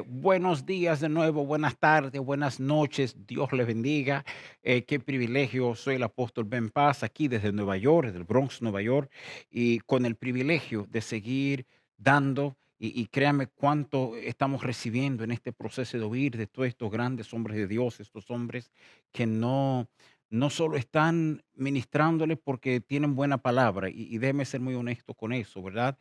Buenos días de nuevo, buenas tardes, buenas noches, Dios les bendiga. Qué privilegio, soy el apóstol Ben Paz aquí desde Nueva York, desde el Bronx, Nueva York, y con el privilegio de seguir dando, y créanme cuánto estamos recibiendo en este proceso de oír de todos estos grandes hombres de Dios, estos hombres que no solo están ministrándole porque tienen buena palabra, y déjeme ser muy honesto con eso, ¿verdad?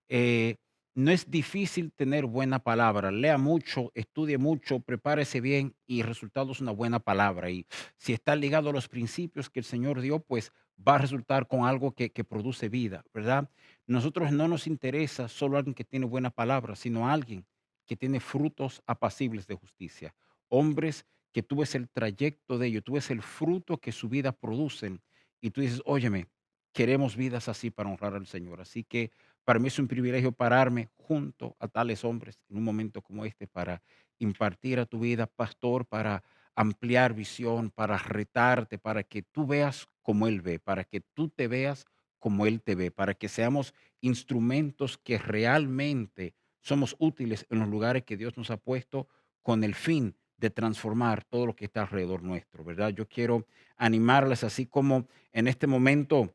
Eh, no es difícil tener buena palabra. Lea mucho, estudie mucho, prepárese bien y el resultado es una buena palabra. Y si está ligado a los principios que el Señor dio, pues va a resultar con algo que produce vida, ¿verdad? Nosotros no nos interesa solo alguien que tiene buena palabra, sino alguien que tiene frutos apacibles de justicia. Hombres que tú ves el trayecto de ellos, tú ves el fruto que su vida producen y tú dices, óyeme, queremos vidas así para honrar al Señor. Así que para mí es un privilegio pararme junto a tales hombres en un momento como este para impartir a tu vida, pastor, para ampliar visión, para retarte, para que tú veas como Él ve, para que tú te veas como Él te ve, para que seamos instrumentos que realmente somos útiles en los lugares que Dios nos ha puesto con el fin de transformar todo lo que está alrededor nuestro, ¿verdad? Yo quiero animarles así como en este momento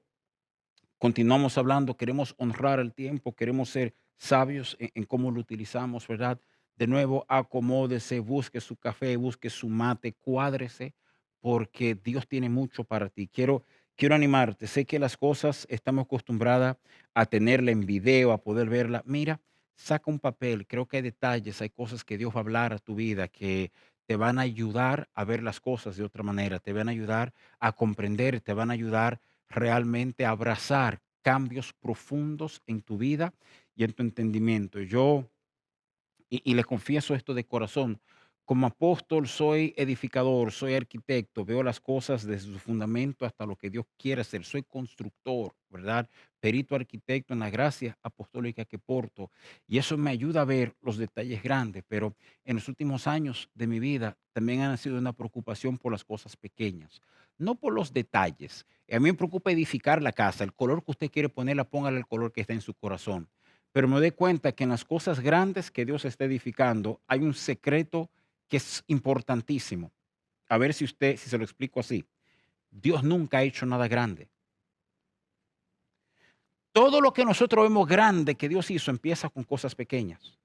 continuamos hablando, queremos honrar el tiempo, queremos ser sabios en cómo lo utilizamos, ¿verdad? De nuevo, acomódese, busque su café, busque su mate, cuádrese, porque Dios tiene mucho para ti. Quiero animarte. Sé que las cosas estamos acostumbradas a tenerla en video, a poder verla. Mira, saca un papel. Creo que hay detalles, hay cosas que Dios va a hablar a tu vida que te van a ayudar a ver las cosas de otra manera, te van a ayudar a comprender, te van a ayudar realmente abrazar cambios profundos en tu vida y en tu entendimiento. Y les confieso esto de corazón, como apóstol soy edificador, soy arquitecto, veo las cosas desde su fundamento hasta lo que Dios quiere hacer, soy constructor, ¿verdad? Perito arquitecto en la gracia apostólica que porto. Y eso me ayuda a ver los detalles grandes, pero en los últimos años de mi vida también han sido una preocupación por las cosas pequeñas, no por los detalles. A mí me preocupa edificar la casa, el color que usted quiere ponerla, póngale el color que está en su corazón, pero me doy cuenta que en las cosas grandes que Dios está edificando hay un secreto que es importantísimo. A ver si se lo explico así. Dios nunca ha hecho nada grande. Todo lo que nosotros vemos grande que Dios hizo empieza con cosas pequeñas.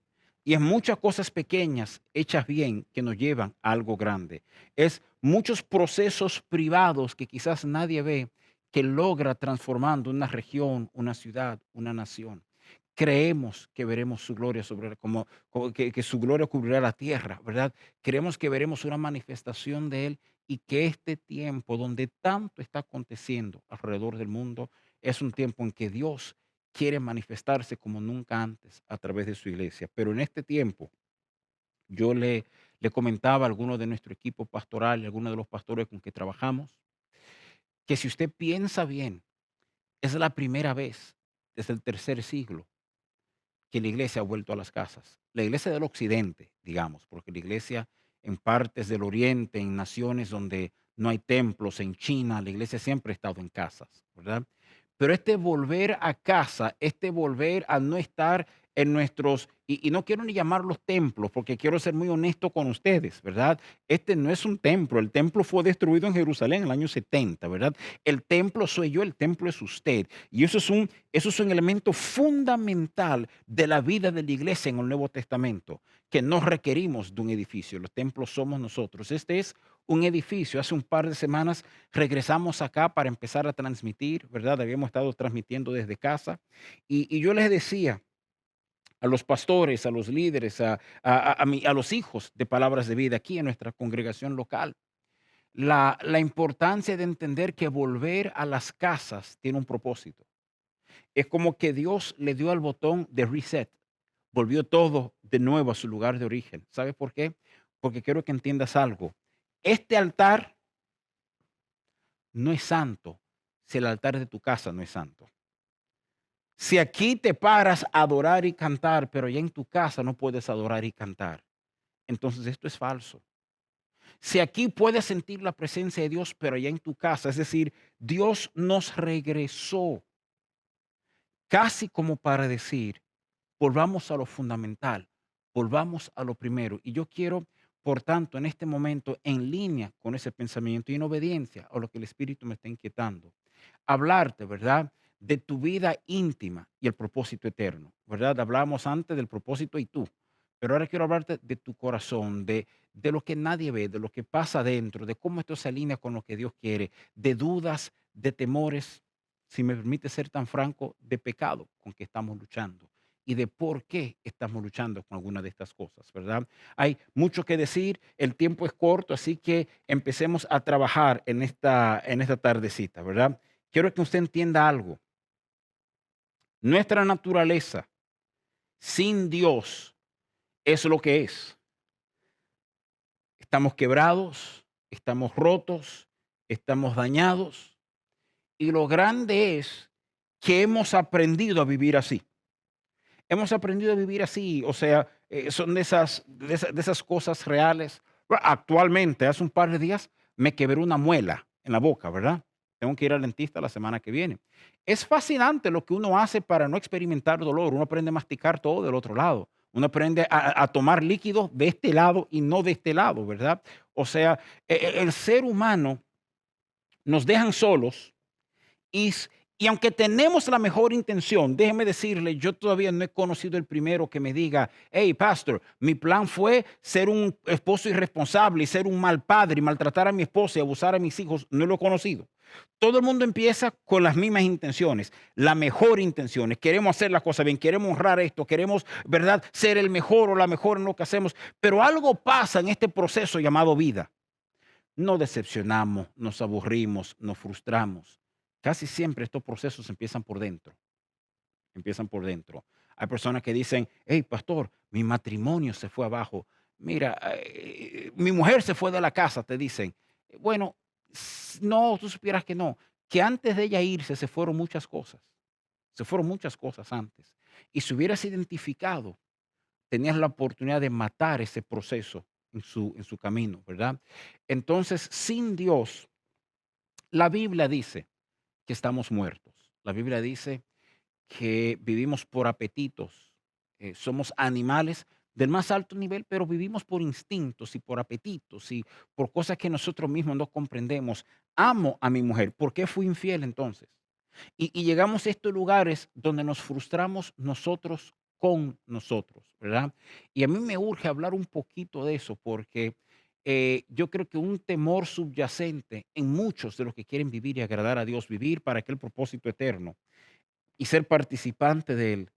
Y es muchas cosas pequeñas hechas bien que nos llevan a algo grande. Es muchos procesos privados que quizás nadie ve que logra transformando una región, una ciudad, una nación. Creemos que veremos su gloria sobre que su gloria cubrirá la tierra, ¿verdad? Creemos que veremos una manifestación de él y que este tiempo donde tanto está aconteciendo alrededor del mundo es un tiempo en que Dios quiere manifestarse como nunca antes a través de su iglesia. Pero en este tiempo, le comentaba a algunos de nuestro equipo pastoral y a algunos de los pastores con que trabajamos, que si usted piensa bien, es la primera vez desde el tercer siglo que la iglesia ha vuelto a las casas. La iglesia del occidente, digamos, porque la iglesia en partes del oriente, en naciones donde no hay templos, en China, la iglesia siempre ha estado en casas, ¿verdad? Pero este volver a casa, este volver a no estar en nuestros, y no quiero ni llamarlos templos, porque quiero ser muy honesto con ustedes, ¿verdad? Este no es un templo, el templo fue destruido en Jerusalén en el año 70, ¿verdad? El templo soy yo, el templo es usted. Y eso es un elemento fundamental de la vida de la iglesia en el Nuevo Testamento, que no requerimos de un edificio, los templos somos nosotros. Este es un edificio. Hace un par de semanas regresamos acá para empezar a transmitir, ¿verdad? Habíamos estado transmitiendo desde casa y yo les decía a los pastores, a los líderes, a los hijos de Palabras de Vida aquí en nuestra congregación local, la importancia de entender que volver a las casas tiene un propósito. Es como que Dios le dio al botón de reset, volvió todo de nuevo a su lugar de origen. ¿Sabes por qué? Porque quiero que entiendas algo. Este altar no es santo si el altar de tu casa no es santo. Si aquí te paras a adorar y cantar, pero ya en tu casa no puedes adorar y cantar, entonces esto es falso. Si aquí puedes sentir la presencia de Dios, pero ya en tu casa, es decir, Dios nos regresó casi como para decir, volvamos a lo fundamental. Volvamos a lo primero. Y yo quiero, por tanto, en este momento, en línea con ese pensamiento y en obediencia a lo que el Espíritu me está inquietando, hablarte, ¿verdad? De tu vida íntima y el propósito eterno, ¿verdad? Hablábamos antes del propósito y tú, pero ahora quiero hablarte de tu corazón, de lo que nadie ve, de lo que pasa adentro, de cómo esto se alinea con lo que Dios quiere, de dudas, de temores, si me permite ser tan franco, de pecado con que estamos luchando y de por qué estamos luchando con alguna de estas cosas, ¿verdad? Hay mucho que decir, el tiempo es corto, así que empecemos a trabajar en esta tardecita, ¿verdad? Quiero que usted entienda algo. Nuestra naturaleza sin Dios es lo que es. Estamos quebrados, estamos rotos, estamos dañados y lo grande es que hemos aprendido a vivir así. Hemos aprendido a vivir así, o sea, son de esas cosas reales. Actualmente, hace un par de días, me quebré una muela en la boca, ¿verdad? Tengo que ir al dentista la semana que viene. Es fascinante lo que uno hace para no experimentar dolor. Uno aprende a masticar todo del otro lado. Uno aprende a tomar líquidos de este lado y no de este lado, ¿verdad? O sea, el ser humano nos dejan solos y, y aunque tenemos la mejor intención, déjeme decirle, yo todavía no he conocido el primero que me diga, hey, pastor, mi plan fue ser un esposo irresponsable y ser un mal padre y maltratar a mi esposa y abusar a mis hijos. No lo he conocido. Todo el mundo empieza con las mismas intenciones, la mejor intenciones. Queremos hacer las cosas bien, queremos honrar esto, queremos, ¿verdad?, ser el mejor o la mejor en lo que hacemos. Pero algo pasa en este proceso llamado vida. Nos decepcionamos, nos aburrimos, nos frustramos. Casi siempre estos procesos empiezan por dentro, empiezan por dentro. Hay personas que dicen, hey, pastor, mi matrimonio se fue abajo. Mira, mi mujer se fue de la casa, te dicen. Bueno, no, tú supieras que no, que antes de ella irse se fueron muchas cosas. Se fueron muchas cosas antes. Y si hubieras identificado, tenías la oportunidad de matar ese proceso en su camino, ¿verdad? Entonces, sin Dios, la Biblia dice que estamos muertos. La Biblia dice que vivimos por apetitos, somos animales del más alto nivel, pero vivimos por instintos y por apetitos y por cosas que nosotros mismos no comprendemos. Amo a mi mujer. ¿Por qué fui infiel entonces? Y llegamos a estos lugares donde nos frustramos nosotros con nosotros, ¿verdad? Y a mí me urge hablar un poquito de eso porque yo creo que un temor subyacente en muchos de los que quieren vivir y agradar a Dios, vivir para aquel propósito eterno y ser participante de él.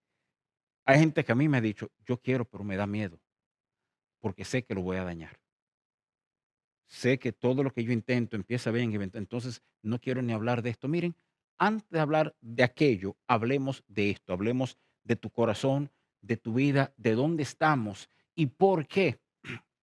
Hay gente que a mí me ha dicho, yo quiero, pero me da miedo porque sé que lo voy a dañar. Sé que todo lo que yo intento empieza bien, entonces no quiero ni hablar de esto. Miren, antes de hablar de aquello, hablemos de esto, hablemos de tu corazón, de tu vida, de dónde estamos y por qué.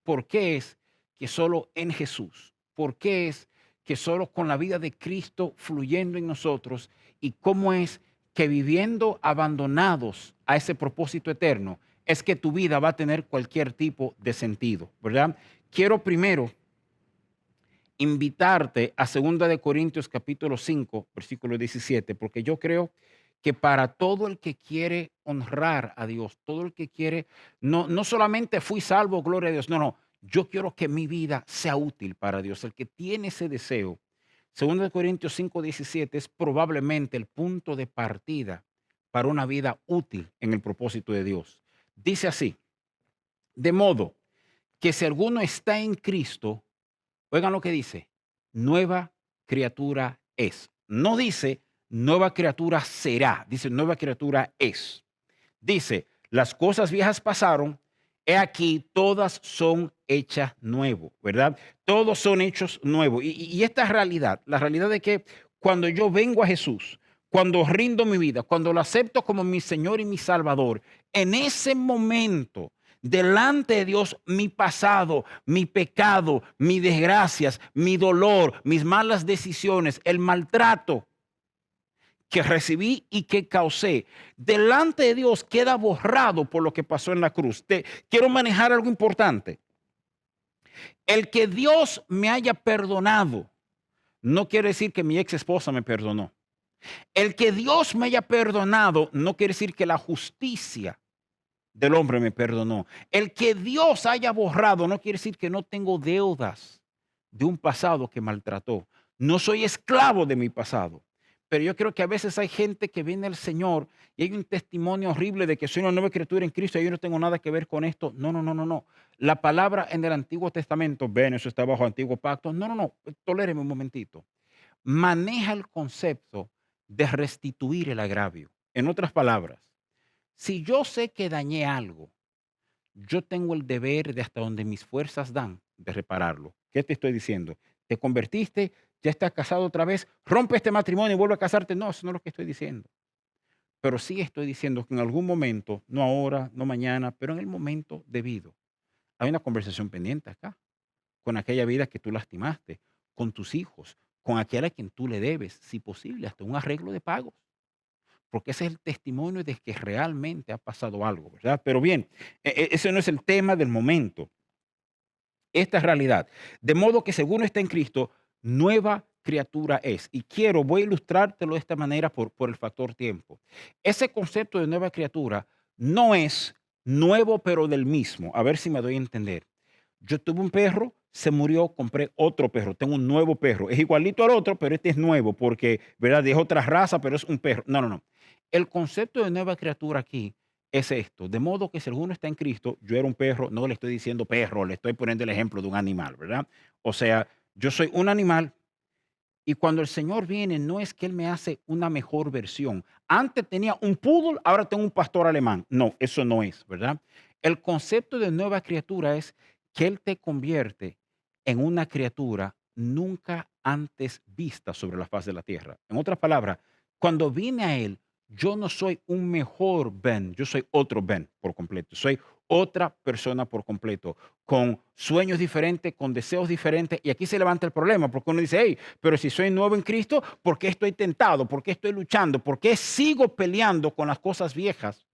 ¿Por qué es que solo en Jesús? ¿Por qué es que solo con la vida de Cristo fluyendo en nosotros? ¿Y cómo es que viviendo abandonados a ese propósito eterno, es que tu vida va a tener cualquier tipo de sentido, ¿verdad? Quiero primero invitarte a 2 de Corintios capítulo 5 versículo 17, porque yo creo que para todo el que quiere honrar a Dios, todo el que quiere, no solamente fui salvo, gloria a Dios, no, yo quiero que mi vida sea útil para Dios. El que tiene ese deseo, 2 de Corintios 5 17 es probablemente el punto de partida para una vida útil en el propósito de Dios. Dice así, de modo que si alguno está en Cristo, oigan lo que dice, nueva criatura es. No dice nueva criatura será, dice nueva criatura es. Dice, las cosas viejas pasaron, he aquí, todas son hechas nuevo, ¿verdad? Todos son hechos nuevos. Y esta realidad, la realidad de que cuando yo vengo a Jesús, cuando rindo mi vida, cuando lo acepto como mi Señor y mi Salvador, en ese momento, delante de Dios, mi pasado, mi pecado, mis desgracias, mi dolor, mis malas decisiones, el maltrato que recibí y que causé, delante de Dios queda borrado por lo que pasó en la cruz. Quiero manejar algo importante. El que Dios me haya perdonado no quiere decir que mi ex esposa me perdonó. El que Dios me haya perdonado no quiere decir que la justicia del hombre me perdonó. El que Dios haya borrado no quiere decir que no tengo deudas de un pasado que maltrató. No soy esclavo de mi pasado. Pero yo creo que a veces hay gente que viene al Señor y hay un testimonio horrible de que soy una nueva criatura en Cristo y yo no tengo nada que ver con esto. No, no, no, no, no. La palabra en el Antiguo Testamento, ven, eso está bajo Antiguo Pacto. No, no, no. Toléreme un momentito. Maneja el concepto de restituir el agravio. En otras palabras, si yo sé que dañé algo, yo tengo el deber de hasta donde mis fuerzas dan de repararlo. ¿Qué te estoy diciendo? Te convertiste, ya estás casado otra vez, rompe este matrimonio y vuelve a casarte. No, eso no es lo que estoy diciendo. Pero sí estoy diciendo que en algún momento, no ahora, no mañana, pero en el momento debido, hay una conversación pendiente acá, con aquella vida que tú lastimaste, con tus hijos, con aquel a quien tú le debes, si posible, hasta un arreglo de pagos. Porque ese es el testimonio de que realmente ha pasado algo, ¿verdad? Pero bien, ese no es el tema del momento. Esta es realidad. De modo que según está en Cristo, nueva criatura es. Y voy a ilustrártelo de esta manera por el factor tiempo. Ese concepto de nueva criatura no es nuevo pero del mismo. A ver si me doy a entender. Yo tuve un perro, se murió, compré otro perro, tengo un nuevo perro. Es igualito al otro, pero este es nuevo porque, ¿verdad? Es otra raza, pero es un perro. No, no, no. El concepto de nueva criatura aquí es esto. De modo que si alguno está en Cristo, yo era un perro, no le estoy diciendo perro, le estoy poniendo el ejemplo de un animal, ¿verdad? O sea, yo soy un animal y cuando el Señor viene, no es que Él me hace una mejor versión. Antes tenía un poodle, ahora tengo un pastor alemán. No, eso no es, ¿verdad? El concepto de nueva criatura es que Él te convierte en una criatura nunca antes vista sobre la faz de la tierra. En otras palabras, cuando vine a Él, yo no soy un mejor Ben, yo soy otro Ben por completo. Soy otra persona por completo, con sueños diferentes, con deseos diferentes. Y aquí se levanta el problema, porque uno dice, hey, pero si soy nuevo en Cristo, ¿por qué estoy tentado? ¿Por qué estoy luchando? ¿Por qué sigo peleando con las cosas viejas?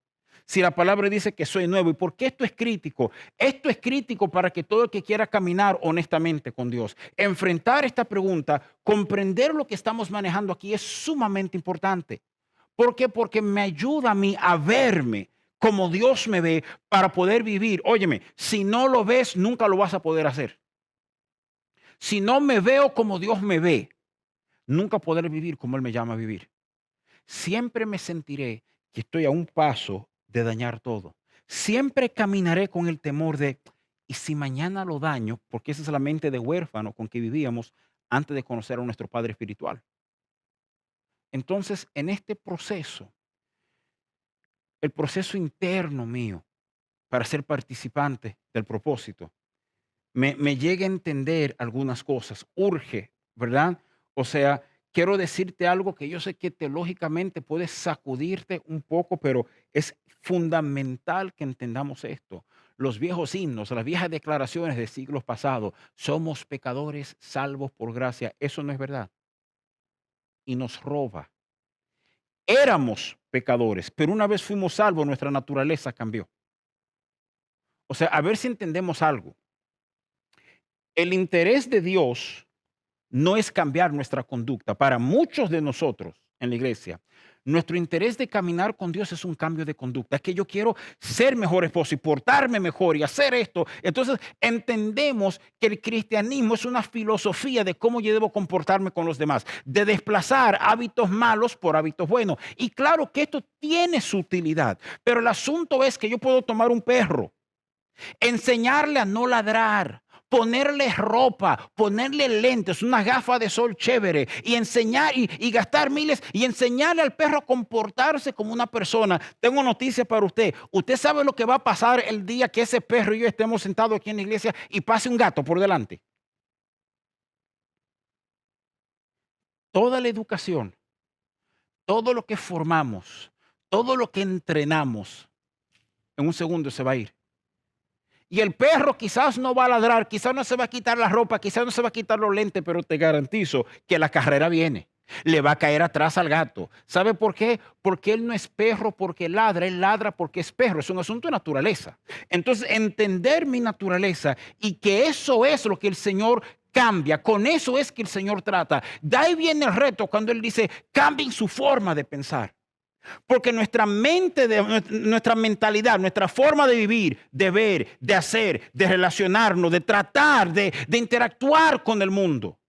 Si la palabra dice que soy nuevo, ¿y por qué esto es crítico? Esto es crítico para que todo el que quiera caminar honestamente con Dios, enfrentar esta pregunta, comprender lo que estamos manejando aquí es sumamente importante. ¿Por qué? Porque me ayuda a mí a verme como Dios me ve para poder vivir. Óyeme, si no lo ves, nunca lo vas a poder hacer. Si no me veo como Dios me ve, nunca podré vivir como Él me llama a vivir. Siempre me sentiré que estoy a un paso de dañar todo. Siempre caminaré con el temor de, ¿y si mañana lo daño? Porque esa es la mente de huérfano con que vivíamos antes de conocer a nuestro Padre espiritual. Entonces, en este proceso, el proceso interno mío para ser participante del propósito, me llega a entender algunas cosas, urge, ¿verdad? O sea, quiero decirte algo que yo sé que teológicamente puede sacudirte un poco, pero es fundamental que entendamos esto. Los viejos himnos, las viejas declaraciones de siglos pasados, somos pecadores salvos por gracia, eso no es verdad. Y nos roba. Éramos pecadores, pero una vez fuimos salvos, nuestra naturaleza cambió. O sea, a ver si entendemos algo. El interés de Dios no es cambiar nuestra conducta. Para muchos de nosotros en la iglesia, nuestro interés de caminar con Dios es un cambio de conducta. Es que yo quiero ser mejor esposo y portarme mejor y hacer esto. Entonces entendemos que el cristianismo es una filosofía de cómo yo debo comportarme con los demás, de desplazar hábitos malos por hábitos buenos. Y claro que esto tiene su utilidad, pero el asunto es que yo puedo tomar un perro, enseñarle a no ladrar, ponerle ropa, ponerle lentes, una gafa de sol chévere y enseñar y gastar miles y enseñarle al perro a comportarse como una persona. Tengo noticia para usted. Usted sabe lo que va a pasar el día que ese perro y yo estemos sentados aquí en la iglesia y pase un gato por delante. Toda la educación, todo lo que formamos, todo lo que entrenamos, en un segundo se va a ir. Y el perro quizás no va a ladrar, quizás no se va a quitar la ropa, quizás no se va a quitar los lentes, pero te garantizo que la carrera viene. Le va a caer atrás al gato. ¿Sabe por qué? Porque él no es perro porque ladra, él ladra porque es perro. Es un asunto de naturaleza. Entonces, entender mi naturaleza y que eso es lo que el Señor cambia, con eso es que el Señor trata. De ahí viene el reto cuando Él dice, cambien su forma de pensar. Porque nuestra mente, nuestra mentalidad, nuestra forma de vivir, de ver, de hacer, de relacionarnos, de tratar, de interactuar con el mundo,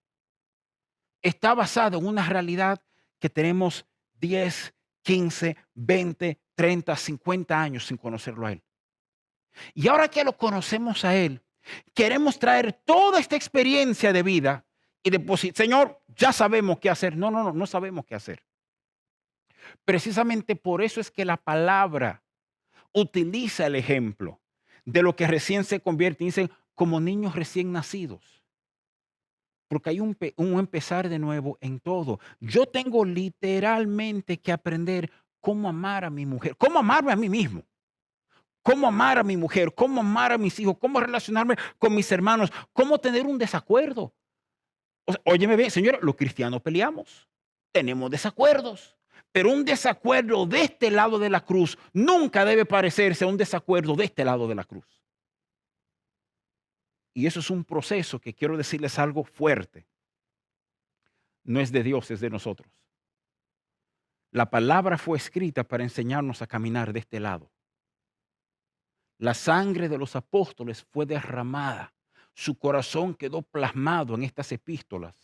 está basada en una realidad que tenemos 10, 15, 20, 30, 50 años sin conocerlo a Él. Y ahora que lo conocemos a Él, queremos traer toda esta experiencia de vida y depositar, Señor, ya sabemos qué hacer. No, no, no, no sabemos qué hacer. Precisamente por eso es que la palabra utiliza el ejemplo de lo que recién se convierte, dicen, como niños recién nacidos. Porque hay un empezar de nuevo en todo. Yo tengo literalmente que aprender cómo amar a mi mujer, cómo amarme a mí mismo, cómo amar a mi mujer, cómo amar a mis hijos, cómo relacionarme con mis hermanos, cómo tener un desacuerdo. O sea, óyeme bien, señora, los cristianos peleamos, tenemos desacuerdos, pero un desacuerdo de este lado de la cruz nunca debe parecerse a un desacuerdo de este lado de la cruz. Y eso es un proceso que quiero decirles algo fuerte. No es de Dios, es de nosotros. La palabra fue escrita para enseñarnos a caminar de este lado. La sangre de los apóstoles fue derramada. Su corazón quedó plasmado en estas epístolas,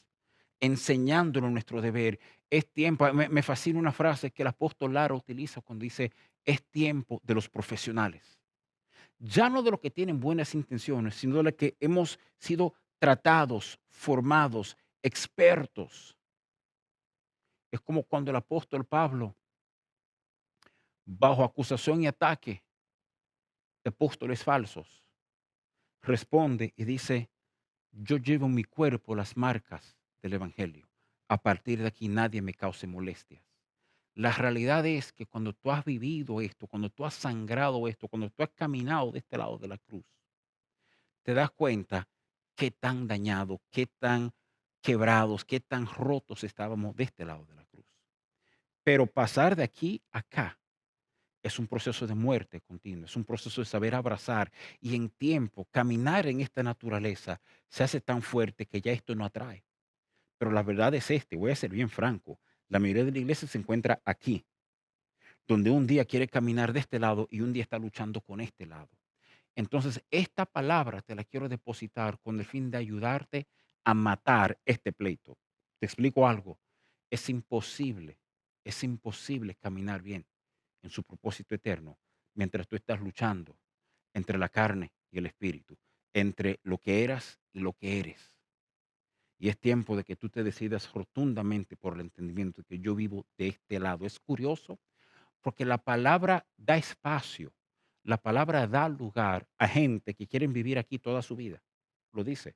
enseñándonos nuestro deber. Es tiempo, me fascina una frase que el apóstol Lara utiliza cuando dice, es tiempo de los profesionales. Ya no de los que tienen buenas intenciones, sino de los que hemos sido tratados, formados, expertos. Es como cuando el apóstol Pablo, bajo acusación y ataque de apóstoles falsos, responde y dice, yo llevo en mi cuerpo las marcas del Evangelio. A partir de aquí nadie me cause molestias. La realidad es que cuando tú has vivido esto, cuando tú has sangrado esto, cuando tú has caminado de este lado de la cruz, te das cuenta qué tan dañados, qué tan quebrados, qué tan rotos estábamos de este lado de la cruz. Pero pasar de aquí a acá es un proceso de muerte continua, es un proceso de saber abrazar y en tiempo caminar en esta naturaleza se hace tan fuerte que ya esto no atrae. Pero la verdad es voy a ser bien franco, la mayoría de la iglesia se encuentra aquí, donde un día quiere caminar de este lado y un día está luchando con este lado. Entonces, esta palabra te la quiero depositar con el fin de ayudarte a matar este pleito. Te explico algo. Es imposible caminar bien en su propósito eterno mientras tú estás luchando entre la carne y el espíritu, entre lo que eras y lo que eres. Y es tiempo de que tú te decidas rotundamente por el entendimiento de que yo vivo de este lado. Es curioso porque la palabra da espacio, la palabra da lugar a gente que quieren vivir aquí toda su vida. Lo dice.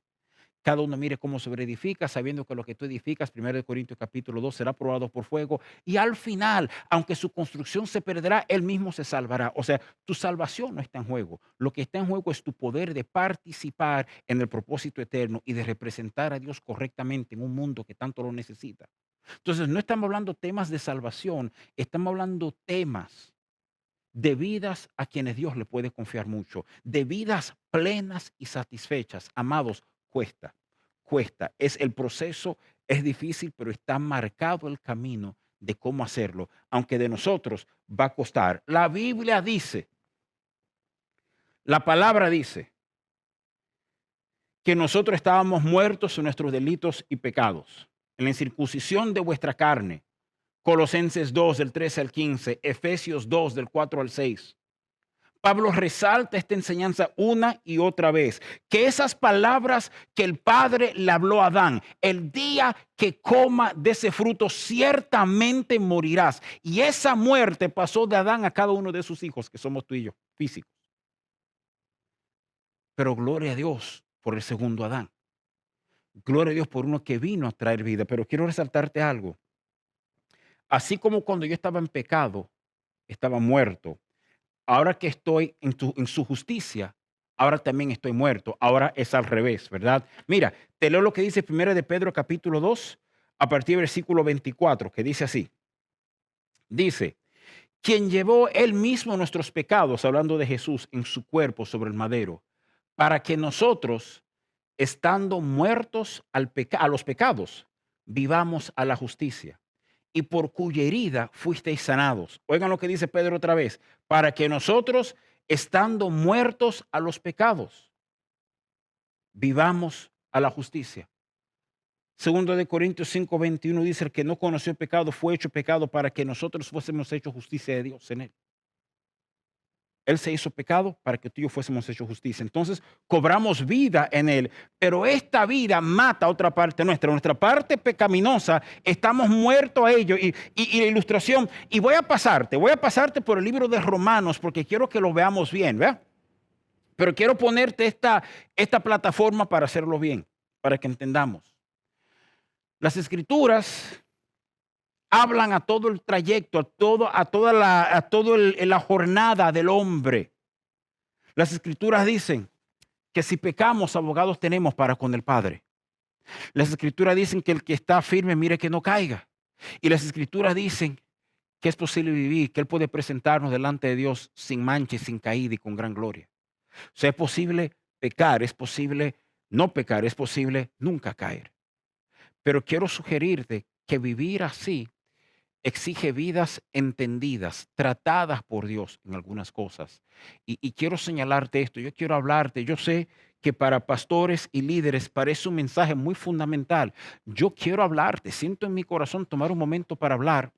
Cada uno mire cómo se edifica, sabiendo que lo que tú edificas, 1 Corintios capítulo 2, será probado por fuego. Y al final, aunque su construcción se perderá, él mismo se salvará. O sea, tu salvación no está en juego. Lo que está en juego es tu poder de participar en el propósito eterno y de representar a Dios correctamente en un mundo que tanto lo necesita. Entonces, no estamos hablando temas de salvación, estamos hablando temas de vidas a quienes Dios le puede confiar mucho, de vidas plenas y satisfechas. Amados, cuesta. Es el proceso, es difícil, pero está marcado el camino de cómo hacerlo, aunque de nosotros va a costar. La Biblia dice, la palabra dice, que nosotros estábamos muertos en nuestros delitos y pecados, en la incircuncisión de vuestra carne. Colosenses 2, del 13 al 15, Efesios 2, del 4 al 6. Pablo resalta esta enseñanza una y otra vez, que esas palabras que el Padre le habló a Adán, el día que coma de ese fruto, ciertamente morirás. Y esa muerte pasó de Adán a cada uno de sus hijos, que somos tú y yo, físicos. Pero gloria a Dios por el segundo Adán. Gloria a Dios por uno que vino a traer vida. Pero quiero resaltarte algo. Así como cuando yo estaba en pecado, estaba muerto. Ahora que estoy en su justicia, ahora también estoy muerto. Ahora es al revés, ¿verdad? Mira, te leo lo que dice 1 capítulo 2, a partir del versículo 24, que dice así. Dice, quien llevó él mismo nuestros pecados, hablando de Jesús, en su cuerpo sobre el madero, para que nosotros, estando muertos a los pecados, vivamos a la justicia. y por cuya herida fuisteis sanados. Oigan lo que dice Pedro otra vez, para que nosotros, estando muertos a los pecados, vivamos a la justicia. Segundo de Corintios 5:21 dice, el que no conoció el pecado fue hecho pecado para que nosotros fuésemos hechos justicia de Dios en él. Él se hizo pecado para que tú y yo fuésemos hechos justicia. Entonces, cobramos vida en Él. Pero esta vida mata otra parte nuestra. Nuestra parte pecaminosa, estamos muertos a ello. Y la ilustración, y voy a pasarte por el libro de Romanos porque quiero que lo veamos bien, ¿verdad? Pero quiero ponerte esta plataforma para hacerlo bien, para que entendamos. Las Escrituras hablan a todo el trayecto, a toda la jornada del hombre. Las Escrituras dicen que si pecamos, abogados tenemos para con el Padre. Las Escrituras dicen que el que está firme, mire que no caiga. Y las Escrituras dicen que es posible vivir, que Él puede presentarnos delante de Dios sin mancha, sin caída y con gran gloria. O sea, es posible pecar, es posible no pecar, es posible nunca caer. Pero quiero sugerirte que vivir así exige vidas entendidas, tratadas por Dios en algunas cosas. Y quiero señalarte esto, yo quiero hablarte, yo sé que para pastores y líderes parece un mensaje muy fundamental. Yo quiero hablarte, siento en mi corazón tomar un momento para hablar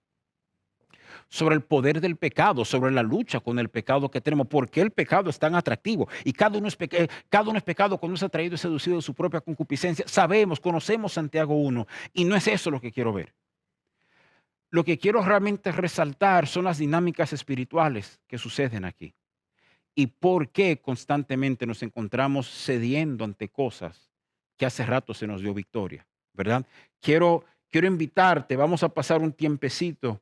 sobre el poder del pecado, sobre la lucha con el pecado que tenemos, por qué el pecado es tan atractivo. Y cada uno es pecado cuando es atraído y seducido de su propia concupiscencia. Sabemos, conocemos Santiago 1 y no es eso lo que quiero ver. Lo que quiero realmente resaltar son las dinámicas espirituales que suceden aquí y por qué constantemente nos encontramos cediendo ante cosas que hace rato se nos dio victoria, ¿verdad? Quiero invitarte, vamos a pasar un tiempecito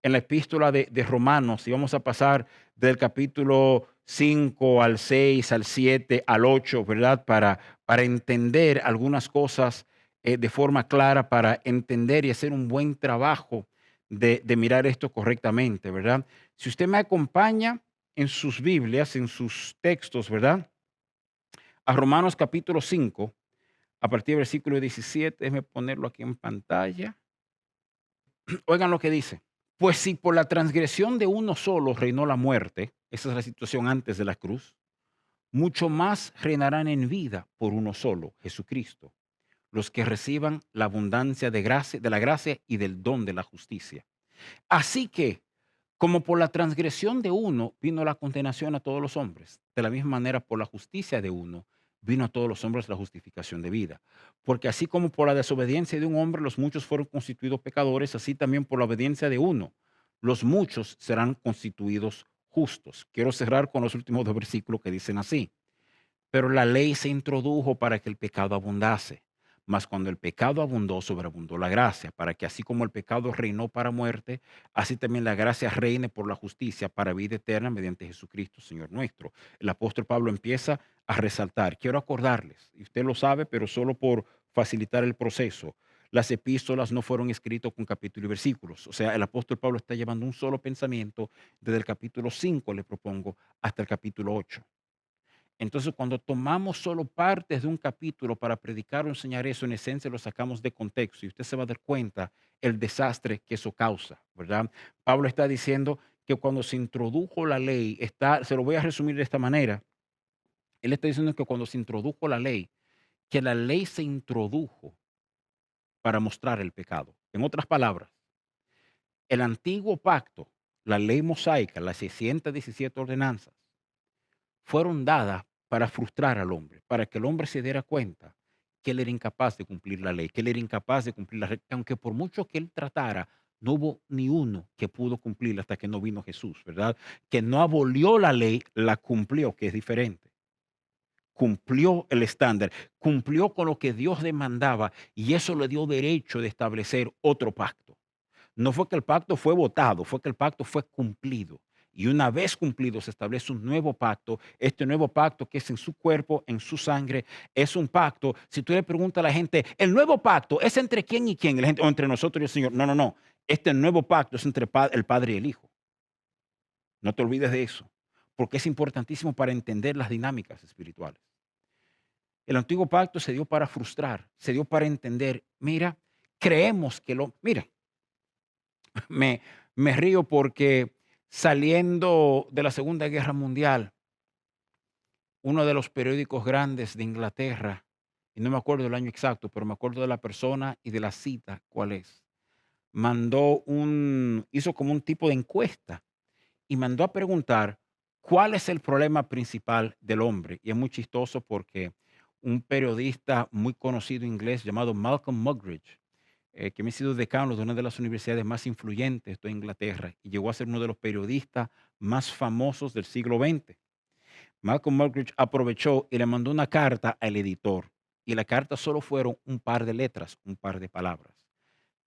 en la epístola de Romanos y vamos a pasar del capítulo 5 al 6, al 7, al 8, ¿verdad? Para entender algunas cosas de forma clara, para entender y hacer un buen trabajo de mirar esto correctamente, ¿verdad? Si usted me acompaña en sus Biblias, en sus textos, ¿verdad? A Romanos capítulo 5, a partir del versículo 17, déjeme ponerlo aquí en pantalla. Oigan lo que dice. Pues si por la transgresión de uno solo reinó la muerte, esa es la situación antes de la cruz, mucho más reinarán en vida por uno solo, Jesucristo, los que reciban la abundancia de gracia, de la gracia y del don de la justicia. Así que, como por la transgresión de uno vino la condenación a todos los hombres, de la misma manera por la justicia de uno vino a todos los hombres la justificación de vida. Porque así como por la desobediencia de un hombre los muchos fueron constituidos pecadores, así también por la obediencia de uno los muchos serán constituidos justos. Quiero cerrar con los últimos dos versículos que dicen así. Pero la ley se introdujo para que el pecado abundase. Mas cuando el pecado abundó, sobreabundó la gracia, para que así como el pecado reinó para muerte, así también la gracia reine por la justicia para vida eterna mediante Jesucristo, Señor nuestro. El apóstol Pablo empieza a resaltar. Quiero acordarles, y usted lo sabe, pero solo por facilitar el proceso. Las epístolas no fueron escritas con capítulos y versículos. O sea, el apóstol Pablo está llevando un solo pensamiento desde el capítulo 5, le propongo, hasta el capítulo 8. Entonces, cuando tomamos solo partes de un capítulo para predicar o enseñar eso, en esencia lo sacamos de contexto y usted se va a dar cuenta el desastre que eso causa, ¿verdad? Pablo está diciendo que cuando se introdujo la ley, se lo voy a resumir de esta manera, él está diciendo que cuando se introdujo la ley, que la ley se introdujo para mostrar el pecado. En otras palabras, el antiguo pacto, la ley mosaica, las 617 ordenanzas, fueron dadas para frustrar al hombre, para que el hombre se diera cuenta que él era incapaz de cumplir la ley, que él era incapaz de cumplir la ley, aunque por mucho que él tratara, no hubo ni uno que pudo cumplirla hasta que no vino Jesús, ¿verdad? Que no abolió la ley, la cumplió, que es diferente. Cumplió el estándar, cumplió con lo que Dios demandaba y eso le dio derecho de establecer otro pacto. No fue que el pacto fue votado, fue que el pacto fue cumplido. Y una vez cumplido se establece un nuevo pacto. Este nuevo pacto que es en su cuerpo, en su sangre, es un pacto. Si tú le preguntas a la gente, el nuevo pacto es entre quién y quién, la gente, o entre nosotros y el Señor. No, no, no. Este nuevo pacto es entre el Padre y el Hijo. No te olvides de eso, porque es importantísimo para entender las dinámicas espirituales. El antiguo pacto se dio para frustrar, se dio para entender. Mira, creemos que mira, Me, me río porque saliendo de la Segunda Guerra Mundial, uno de los periódicos grandes de Inglaterra, y no me acuerdo el año exacto, pero me acuerdo de la persona y de la cita, cuál es, hizo como un tipo de encuesta y mandó a preguntar cuál es el problema principal del hombre. Y es muy chistoso porque un periodista muy conocido inglés llamado Malcolm Muggeridge, que me ha sido decano de una de las universidades más influyentes de Inglaterra y llegó a ser uno de los periodistas más famosos del siglo XX. Malcolm Muggeridge aprovechó y le mandó una carta al editor. Y la carta solo fueron un par de letras, un par de palabras.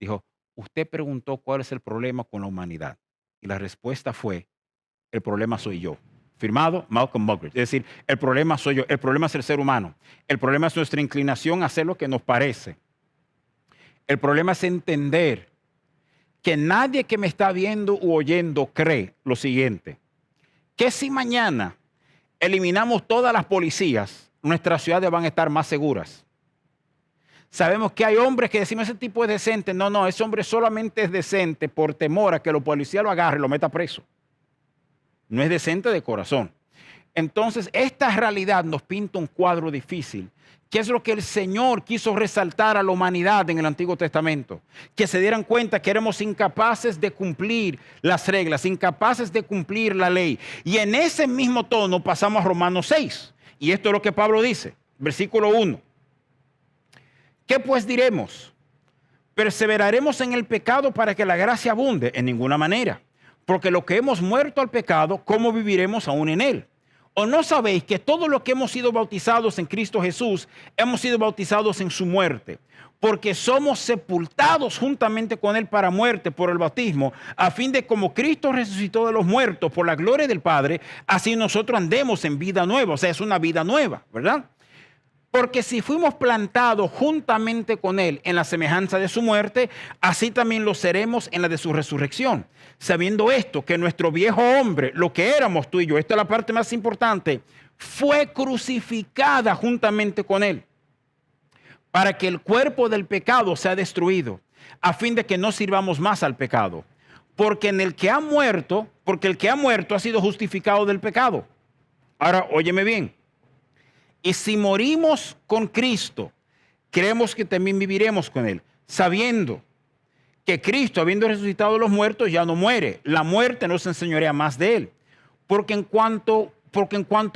Dijo, usted preguntó cuál es el problema con la humanidad. Y la respuesta fue, el problema soy yo. Firmado Malcolm Muggeridge. Es decir, el problema soy yo, el problema es el ser humano. El problema es nuestra inclinación a hacer lo que nos parece. El problema es entender que nadie que me está viendo u oyendo cree lo siguiente, que si mañana eliminamos todas las policías, nuestras ciudades van a estar más seguras. Sabemos que hay hombres que decimos ese tipo es decente. No, no, ese hombre solamente es decente por temor a que los policías lo agarren y lo meta preso. No es decente de corazón. Entonces, esta realidad nos pinta un cuadro difícil, que es lo que el Señor quiso resaltar a la humanidad en el Antiguo Testamento. Que se dieran cuenta que éramos incapaces de cumplir las reglas, incapaces de cumplir la ley. Y en ese mismo tono pasamos a Romanos 6. Y esto es lo que Pablo dice, versículo 1. ¿Qué pues diremos? ¿Perseveraremos en el pecado para que la gracia abunde? En ninguna manera. Porque lo que hemos muerto al pecado, ¿cómo viviremos aún en él? ¿O no sabéis que todos los que hemos sido bautizados en Cristo Jesús, hemos sido bautizados en su muerte? Porque somos sepultados juntamente con él para muerte por el bautismo, a fin de como Cristo resucitó de los muertos por la gloria del Padre, así nosotros andemos en vida nueva. O sea, es una vida nueva, ¿verdad? Porque si fuimos plantados juntamente con él en la semejanza de su muerte, así también lo seremos en la de su resurrección. Sabiendo esto, que nuestro viejo hombre, lo que éramos tú y yo, esta es la parte más importante, fue crucificada juntamente con él, para que el cuerpo del pecado sea destruido, a fin de que no sirvamos más al pecado. Porque el que ha muerto ha sido justificado del pecado. Ahora, óyeme bien. Y si morimos con Cristo, creemos que también viviremos con él, sabiendo que Cristo, habiendo resucitado de los muertos, ya no muere. La muerte no se enseñorea más de él. Porque en cuanto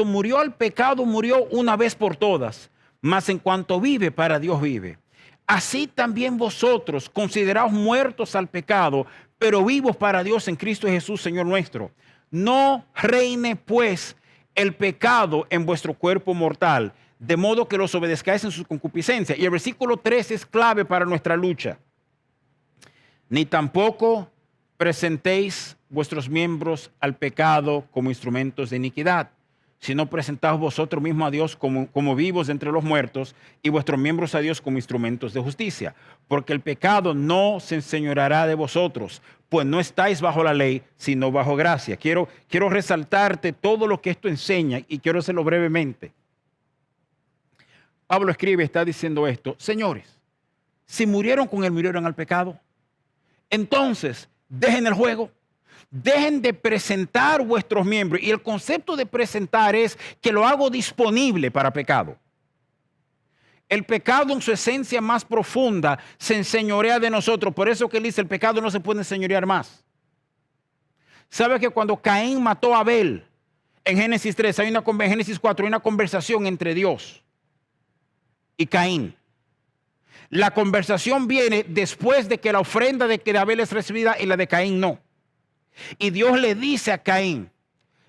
murió al pecado, murió una vez por todas. Mas en cuanto vive, para Dios vive. Así también vosotros, consideraos muertos al pecado, pero vivos para Dios en Cristo Jesús, Señor nuestro. No reine, pues, el pecado en vuestro cuerpo mortal, de modo que los obedezcáis en su concupiscencia. Y el versículo 3 es clave para nuestra lucha. Ni tampoco presentéis vuestros miembros al pecado como instrumentos de iniquidad, sino presentaos vosotros mismos a Dios como vivos entre los muertos y vuestros miembros a Dios como instrumentos de justicia. Porque el pecado no se enseñoreará de vosotros, pues no estáis bajo la ley, sino bajo gracia. Quiero resaltarte todo lo que esto enseña y quiero hacerlo brevemente. Pablo escribe, está diciendo esto: señores, si murieron con él, murieron al pecado. Entonces, dejen el juego. Dejen de presentar vuestros miembros. Y el concepto de presentar es que lo hago disponible para pecado. El pecado en su esencia más profunda se enseñorea de nosotros. Por eso que él dice, el pecado no se puede enseñorear más. ¿Sabe que cuando Caín mató a Abel, en Génesis 3, en Génesis 4, hay una conversación entre Dios y Caín? La conversación viene después de que la ofrenda de Abel es recibida y la de Caín no. Y Dios le dice a Caín,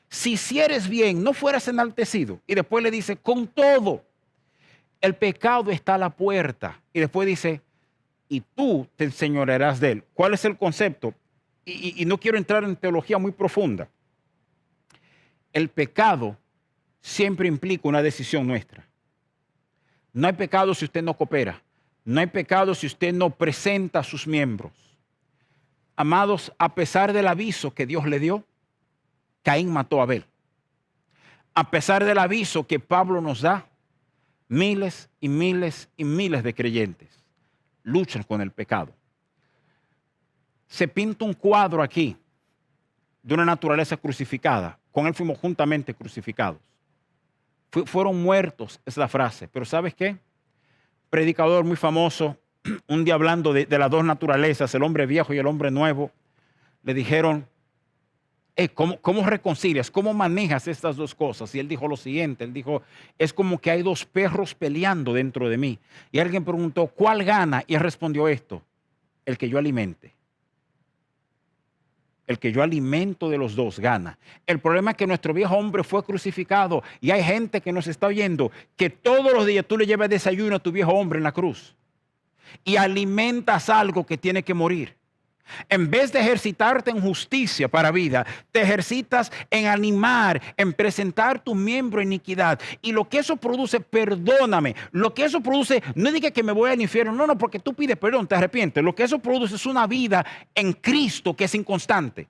si hicieres bien, no fueras enaltecido. Y después le dice, con todo, el pecado está a la puerta. Y después dice, y tú te enseñorearás de él. ¿Cuál es el concepto? Y no quiero entrar en teología muy profunda. El pecado siempre implica una decisión nuestra. No hay pecado si usted no coopera. No hay pecado si usted no presenta a sus miembros. Amados, a pesar del aviso que Dios le dio, Caín mató a Abel. A pesar del aviso que Pablo nos da, miles y miles y miles de creyentes luchan con el pecado. se pinta un cuadro aquí de una naturaleza crucificada. Con Él fuimos juntamente crucificados. Fueron muertos, es la frase. Pero ¿sabes qué? Predicador muy famoso, un día hablando de las dos naturalezas, el hombre viejo y el hombre nuevo, le dijeron, ¿cómo reconcilias? ¿Cómo manejas estas dos cosas? Y él dijo lo siguiente, él dijo, es como que hay dos perros peleando dentro de mí. Y alguien preguntó, ¿cuál gana? Y él respondió esto, el que yo alimente. El que yo alimento de los dos gana. El problema es que nuestro viejo hombre fue crucificado y hay gente que nos está oyendo que todos los días tú le llevas desayuno a tu viejo hombre en la cruz y alimentas algo que tiene que morir. En vez de ejercitarte en justicia para vida, te ejercitas en animar, en presentar tu miembro en iniquidad. Y lo que eso produce, perdóname, lo que eso produce, no diga que me voy al infierno, no, porque tú pides perdón, te arrepientes. Lo que eso produce es una vida en Cristo que es inconstante,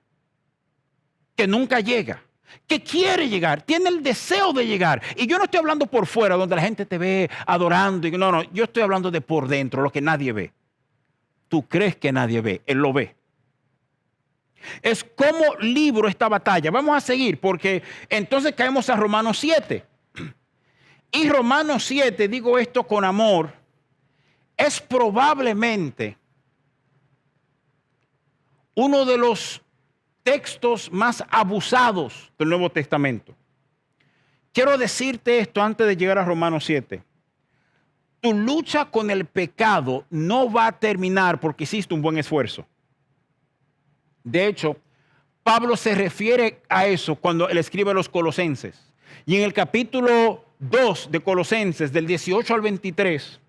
que nunca llega, que quiere llegar, tiene el deseo de llegar. Y yo no estoy hablando por fuera, donde la gente te ve adorando. No, yo estoy hablando de por dentro, lo que nadie ve. Tú crees que nadie ve, Él lo ve. Es como libro esta batalla. Vamos a seguir porque entonces caemos a Romanos 7. Y Romanos 7, digo esto con amor, es probablemente uno de los textos más abusados del Nuevo Testamento. Quiero decirte esto antes de llegar a Romanos 7. Tu lucha con el pecado no va a terminar porque hiciste un buen esfuerzo. De hecho, Pablo se refiere a eso cuando él escribe a los Colosenses. Y en el capítulo 2 de Colosenses, del 18 al 23,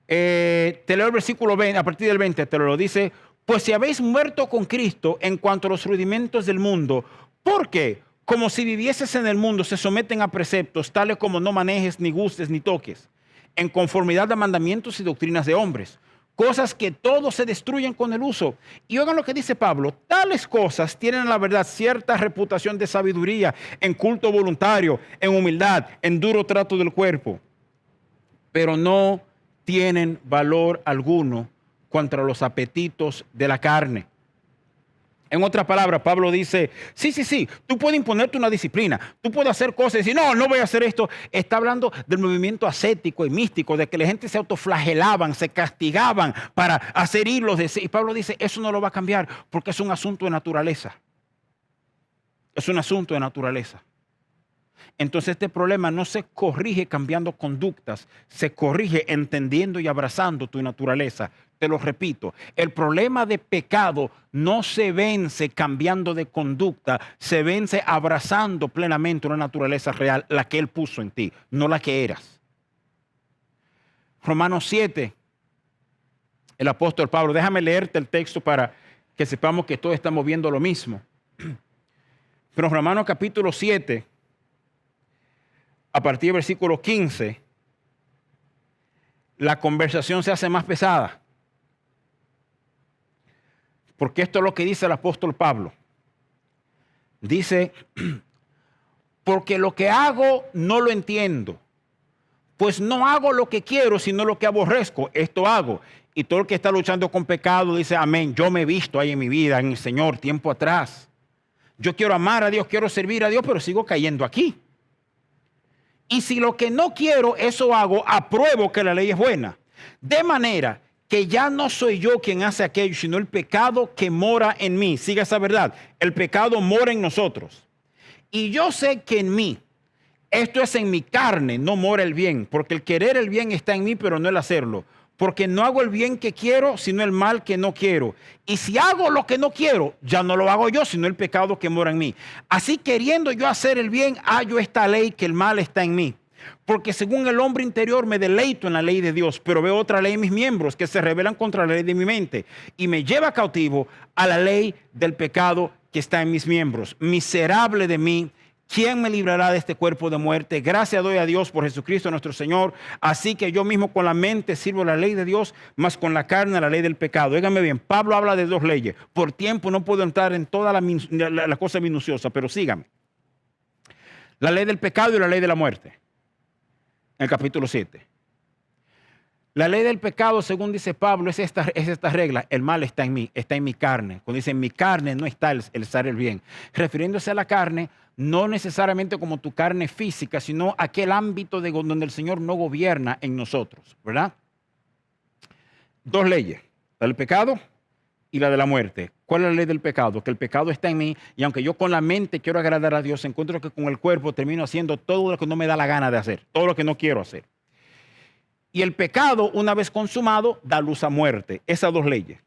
te leo el versículo 20, a partir del 20 te lo dice, pues si habéis muerto con Cristo en cuanto a los rudimentos del mundo, ¿por qué? Como si vivieses en el mundo, se someten a preceptos, tales como no manejes, ni gustes, ni toques, en conformidad a mandamientos y doctrinas de hombres, cosas que todos se destruyen con el uso. Y oigan lo que dice Pablo, tales cosas tienen a la verdad cierta reputación de sabiduría, en culto voluntario, en humildad, en duro trato del cuerpo, pero no tienen valor alguno contra los apetitos de la carne. En otras palabras, Pablo dice, sí, tú puedes imponerte una disciplina, tú puedes hacer cosas y decir, no voy a hacer esto. Está hablando del movimiento ascético y místico, de que la gente se autoflagelaban, se castigaban para hacer hilos de... Y Pablo dice, eso no lo va a cambiar porque es un asunto de naturaleza. Es un asunto de naturaleza. Entonces este problema no se corrige cambiando conductas, se corrige entendiendo y abrazando tu naturaleza. Te lo repito, el problema de pecado no se vence cambiando de conducta, se vence abrazando plenamente una naturaleza real, la que Él puso en ti, no la que eras. Romanos 7, el apóstol Pablo, déjame leerte el texto para que sepamos que todos estamos viendo lo mismo. Pero Romanos capítulo 7, a partir del versículo 15, la conversación se hace más pesada. Porque esto es lo que dice el apóstol Pablo. Dice, porque lo que hago no lo entiendo, pues no hago lo que quiero, sino lo que aborrezco, esto hago. Y todo el que está luchando con pecado dice, amén, yo me he visto ahí en mi vida, en el Señor, tiempo atrás. Yo quiero amar a Dios, quiero servir a Dios, pero sigo cayendo aquí. Y si lo que no quiero, eso hago, apruebo que la ley es buena. De manera que ya no soy yo quien hace aquello, sino el pecado que mora en mí. Siga esa verdad. El pecado mora en nosotros. Y yo sé que en mí, esto es en mi carne, no mora el bien. Porque el querer el bien está en mí, pero no el hacerlo. Porque no hago el bien que quiero, sino el mal que no quiero. Y si hago lo que no quiero, ya no lo hago yo, sino el pecado que mora en mí. Así queriendo yo hacer el bien, hallo esta ley que el mal está en mí. Porque según el hombre interior me deleito en la ley de Dios, pero veo otra ley en mis miembros que se rebelan contra la ley de mi mente y me lleva cautivo a la ley del pecado que está en mis miembros. Miserable de mí, ¿quién me librará de este cuerpo de muerte? Gracias doy a Dios por Jesucristo nuestro Señor. Así que yo mismo con la mente sirvo la ley de Dios, mas con la carne la ley del pecado. Óigame bien, Pablo habla de dos leyes. Por tiempo no puedo entrar en toda la cosa minuciosa, pero sígame. La ley del pecado y la ley de la muerte. En el capítulo 7. La ley del pecado, según dice Pablo, es esta regla. El mal está en mí, está en mi carne. Cuando dice en mi carne no está el estar el bien. Refiriéndose a la carne, no necesariamente como tu carne física, sino aquel ámbito donde el Señor no gobierna en nosotros, ¿verdad? Dos leyes, la del pecado y la de la muerte. ¿Cuál es la ley del pecado? Que el pecado está en mí y aunque yo con la mente quiero agradar a Dios, encuentro que con el cuerpo termino haciendo todo lo que no me da la gana de hacer, todo lo que no quiero hacer. Y el pecado, una vez consumado, da luz a muerte. Esas dos leyes.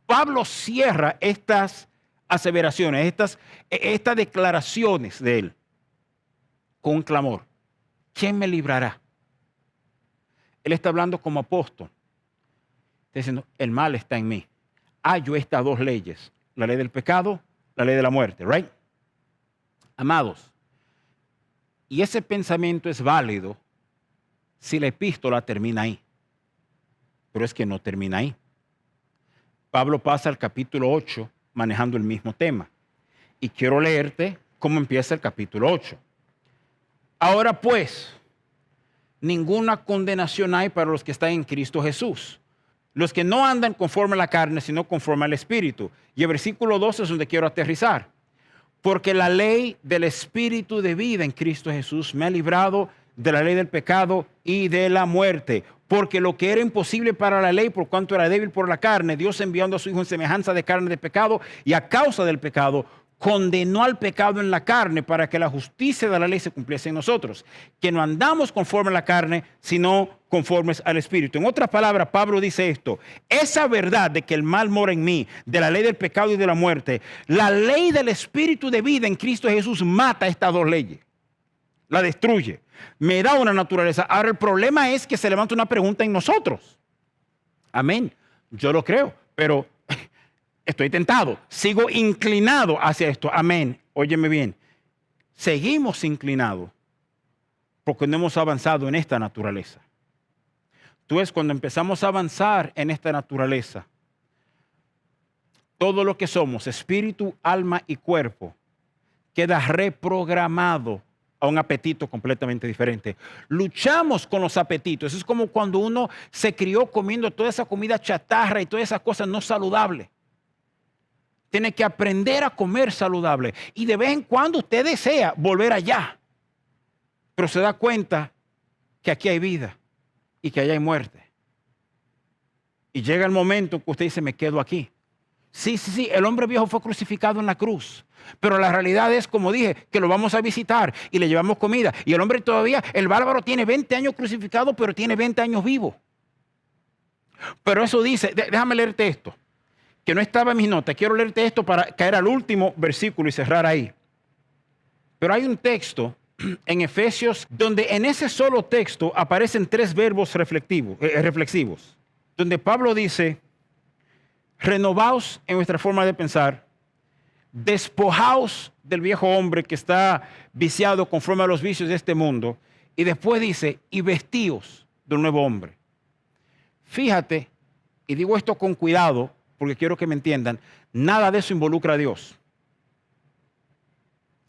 Pablo cierra estas aseveraciones, estas declaraciones de él con un clamor. ¿Quién me librará? Él está hablando como apóstol. Está diciendo, el mal está en mí. Hallo estas dos leyes, la ley del pecado, la ley de la muerte, ¿right? Amados, y ese pensamiento es válido si la epístola termina ahí. Pero es que no termina ahí. Pablo pasa al capítulo 8 manejando el mismo tema. Y quiero leerte cómo empieza el capítulo 8. Ahora pues, ninguna condenación hay para los que están en Cristo Jesús. Los que no andan conforme a la carne, sino conforme al Espíritu. Y el versículo 12 es donde quiero aterrizar. Porque la ley del Espíritu de vida en Cristo Jesús me ha librado de la ley del pecado y de la muerte. Porque lo que era imposible para la ley, por cuanto era débil por la carne, Dios enviando a su Hijo en semejanza de carne de pecado, y a causa del pecado, condenó al pecado en la carne para que la justicia de la ley se cumpliese en nosotros. Que no andamos conforme a la carne, sino conformes al Espíritu. En otras palabras, Pablo dice esto: esa verdad de que el mal mora en mí, de la ley del pecado y de la muerte, la ley del Espíritu de vida en Cristo Jesús mata estas dos leyes. La destruye. Me da una naturaleza. Ahora el problema es que se levanta una pregunta en nosotros. Amén. Yo lo creo, pero estoy tentado. Sigo inclinado hacia esto. Amén. Óyeme bien. Seguimos inclinados porque no hemos avanzado en esta naturaleza. Tú ves, cuando empezamos a avanzar en esta naturaleza, todo lo que somos, espíritu, alma y cuerpo, queda reprogramado a un apetito completamente diferente. Luchamos con los apetitos. Es como cuando uno se crió comiendo toda esa comida chatarra y todas esas cosas no saludables. Tiene que aprender a comer saludable. Y de vez en cuando usted desea volver allá. Pero se da cuenta que aquí hay vida y que allá hay muerte. Y llega el momento que usted dice, me quedo aquí. Sí, el hombre viejo fue crucificado en la cruz. Pero la realidad es, como dije, que lo vamos a visitar y le llevamos comida. Y el hombre todavía, el bárbaro tiene 20 años crucificado, pero tiene 20 años vivo. Pero eso dice, déjame leerte esto, que no estaba en mis notas. Quiero leerte esto para caer al último versículo y cerrar ahí. Pero hay un texto en Efesios donde en ese solo texto aparecen tres verbos reflexivos. Donde Pablo dice, renovaos en vuestra forma de pensar, despojaos del viejo hombre que está viciado conforme a los vicios de este mundo, y después dice, y vestíos del nuevo hombre. Fíjate, y digo esto con cuidado, porque quiero que me entiendan, nada de eso involucra a Dios.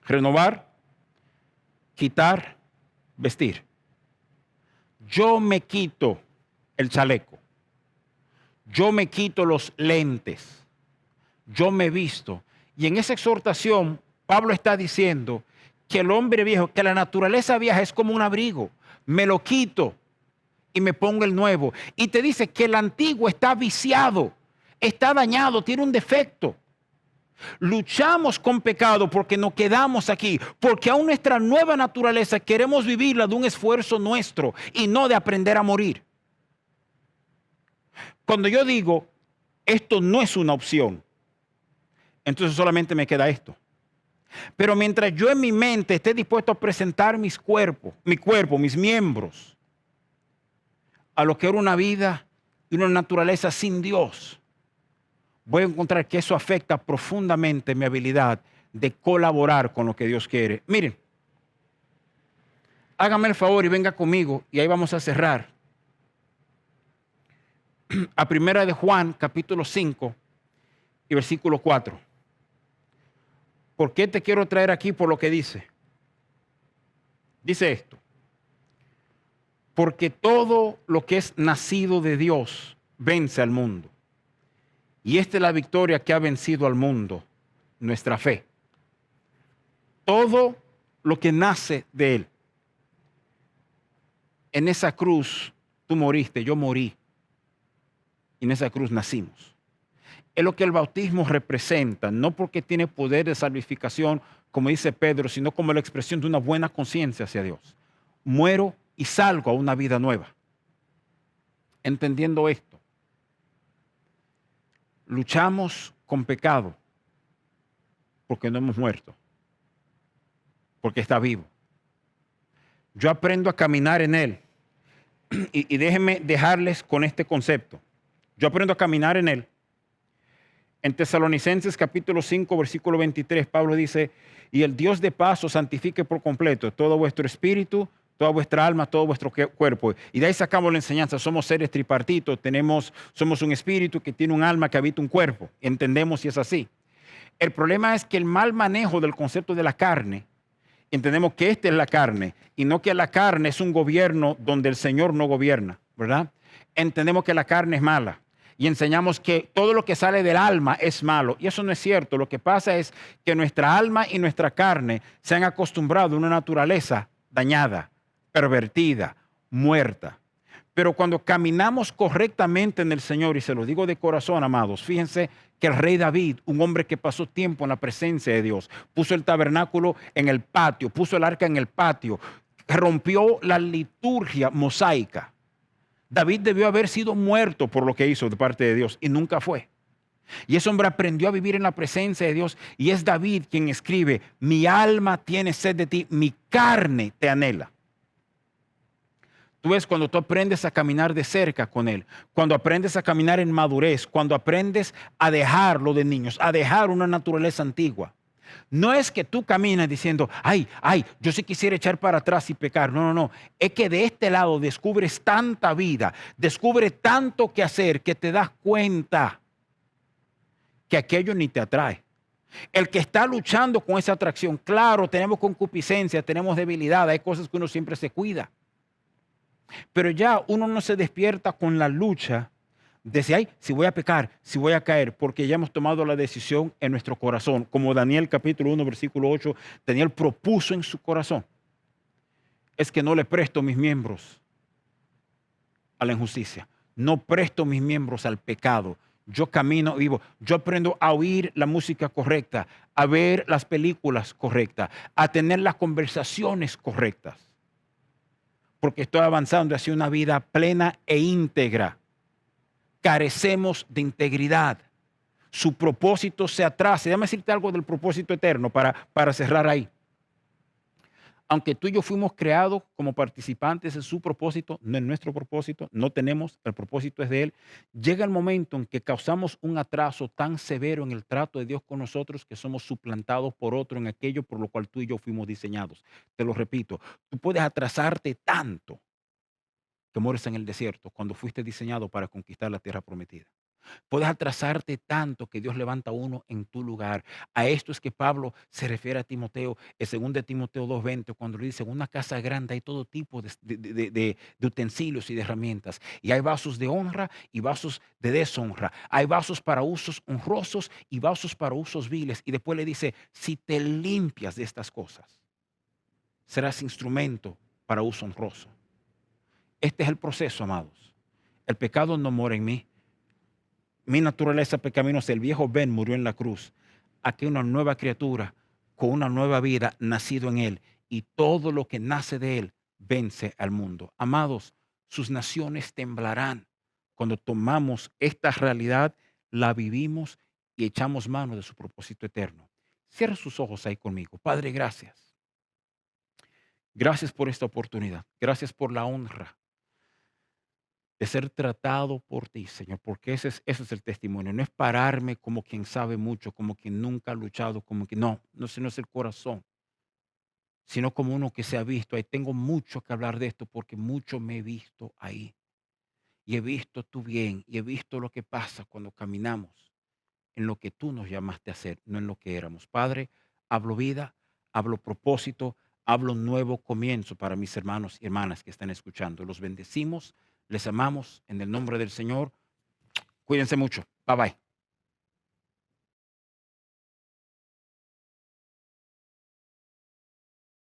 Renovar, quitar, vestir. Yo me quito el chaleco. Yo me quito los lentes. Yo me visto. Y en esa exhortación, Pablo está diciendo que el hombre viejo, que la naturaleza vieja es como un abrigo. Me lo quito y me pongo el nuevo. Y te dice que el antiguo está viciado, está dañado, tiene un defecto. Luchamos con pecado porque nos quedamos aquí, porque aún nuestra nueva naturaleza queremos vivirla de un esfuerzo nuestro y no de aprender a morir. Cuando yo digo, esto no es una opción, entonces solamente me queda esto. Pero mientras yo en mi mente esté dispuesto a presentar mi cuerpo, mis miembros, a lo que era una vida y una naturaleza sin Dios, voy a encontrar que eso afecta profundamente mi habilidad de colaborar con lo que Dios quiere. Miren, hágame el favor y venga conmigo y ahí vamos a cerrar. A primera de Juan, capítulo 5 y versículo 4. ¿Por qué te quiero traer aquí? Por lo que dice. Dice esto. Porque todo lo que es nacido de Dios vence al mundo. Y esta es la victoria que ha vencido al mundo, nuestra fe. Todo lo que nace de Él. En esa cruz tú moriste, yo morí. Y en esa cruz nacimos. Es lo que el bautismo representa, no porque tiene poder de salvificación, como dice Pedro, sino como la expresión de una buena conciencia hacia Dios. Muero y salgo a una vida nueva. Entendiendo esto, luchamos con pecado porque no hemos muerto, porque está vivo. Yo aprendo a caminar en Él. Y déjenme dejarles con este concepto. Yo aprendo a caminar en Él. En Tesalonicenses capítulo 5, versículo 23, Pablo dice, y el Dios de paz os santifique por completo todo vuestro espíritu, toda vuestra alma, todo vuestro cuerpo. Y de ahí sacamos la enseñanza, somos seres tripartitos, somos un espíritu que tiene un alma que habita un cuerpo. Entendemos si es así. El problema es que el mal manejo del concepto de la carne, entendemos que esta es la carne y no que la carne es un gobierno donde el Señor no gobierna, ¿verdad? Entendemos que la carne es mala y enseñamos que todo lo que sale del alma es malo. Y eso no es cierto. Lo que pasa es que nuestra alma y nuestra carne se han acostumbrado a una naturaleza dañada, pervertida, muerta. Pero cuando caminamos correctamente en el Señor, y se lo digo de corazón, amados, fíjense que el rey David, un hombre que pasó tiempo en la presencia de Dios, puso el tabernáculo en el patio, puso el arca en el patio, rompió la liturgia mosaica. David debió haber sido muerto por lo que hizo de parte de Dios y nunca fue. Y ese hombre aprendió a vivir en la presencia de Dios y es David quien escribe, mi alma tiene sed de ti, mi carne te anhela. Tú ves cuando tú aprendes a caminar de cerca con Él, cuando aprendes a caminar en madurez, cuando aprendes a dejar lo de niños, a dejar una naturaleza antigua. No es que tú camines diciendo, ay, yo sí quisiera echar para atrás y pecar. No, no, no. Es que de este lado descubres tanta vida, descubres tanto que hacer que te das cuenta que aquello ni te atrae. El que está luchando con esa atracción, claro, tenemos concupiscencia, tenemos debilidad, hay cosas que uno siempre se cuida. Pero ya uno no se despierta con la lucha de si voy a pecar, si voy a caer, porque ya hemos tomado la decisión en nuestro corazón. Como Daniel capítulo 1, versículo 8, Daniel propuso en su corazón, es que no le presto mis miembros a la injusticia, no presto mis miembros al pecado. Yo camino vivo, yo aprendo a oír la música correcta, a ver las películas correctas, a tener las conversaciones correctas. Porque estoy avanzando hacia una vida plena e íntegra. Carecemos de integridad. Su propósito se atrasa. Déjame decirte algo del propósito eterno para cerrar ahí. Aunque tú y yo fuimos creados como participantes en su propósito, no en nuestro propósito, no tenemos, el propósito es de Él, llega el momento en que causamos un atraso tan severo en el trato de Dios con nosotros que somos suplantados por otro en aquello por lo cual tú y yo fuimos diseñados. Te lo repito, tú puedes atrasarte tanto que mueres en el desierto cuando fuiste diseñado para conquistar la tierra prometida. Puedes atrasarte tanto que Dios levanta uno en tu lugar. A esto es que Pablo se refiere a Timoteo, en 2 de Timoteo 2:20, cuando le dice, en una casa grande hay todo tipo de utensilios y de herramientas. Y hay vasos de honra y vasos de deshonra. Hay vasos para usos honrosos y vasos para usos viles. Y después le dice, si te limpias de estas cosas, serás instrumento para uso honroso. Este es el proceso, amados. El pecado no mora en mí. Mi naturaleza pecaminosa, el viejo Ben murió en la cruz. Aquí una nueva criatura con una nueva vida nacido en Él. Y todo lo que nace de Él vence al mundo. Amados, sus naciones temblarán cuando tomamos esta realidad, la vivimos y echamos mano de su propósito eterno. Cierra sus ojos ahí conmigo. Padre, gracias. Gracias por esta oportunidad. Gracias por la honra de ser tratado por ti, Señor, porque ese es el testimonio. No es pararme como quien sabe mucho, como quien nunca ha luchado, como que no, ese no es el corazón, sino como uno que se ha visto. Ahí tengo mucho que hablar de esto porque mucho me he visto ahí. Y he visto tu bien y he visto lo que pasa cuando caminamos en lo que tú nos llamaste a hacer, no en lo que éramos. Padre, hablo vida, hablo propósito, hablo un nuevo comienzo para mis hermanos y hermanas que están escuchando. Los bendecimos, les amamos en el nombre del Señor. Cuídense mucho. Bye bye.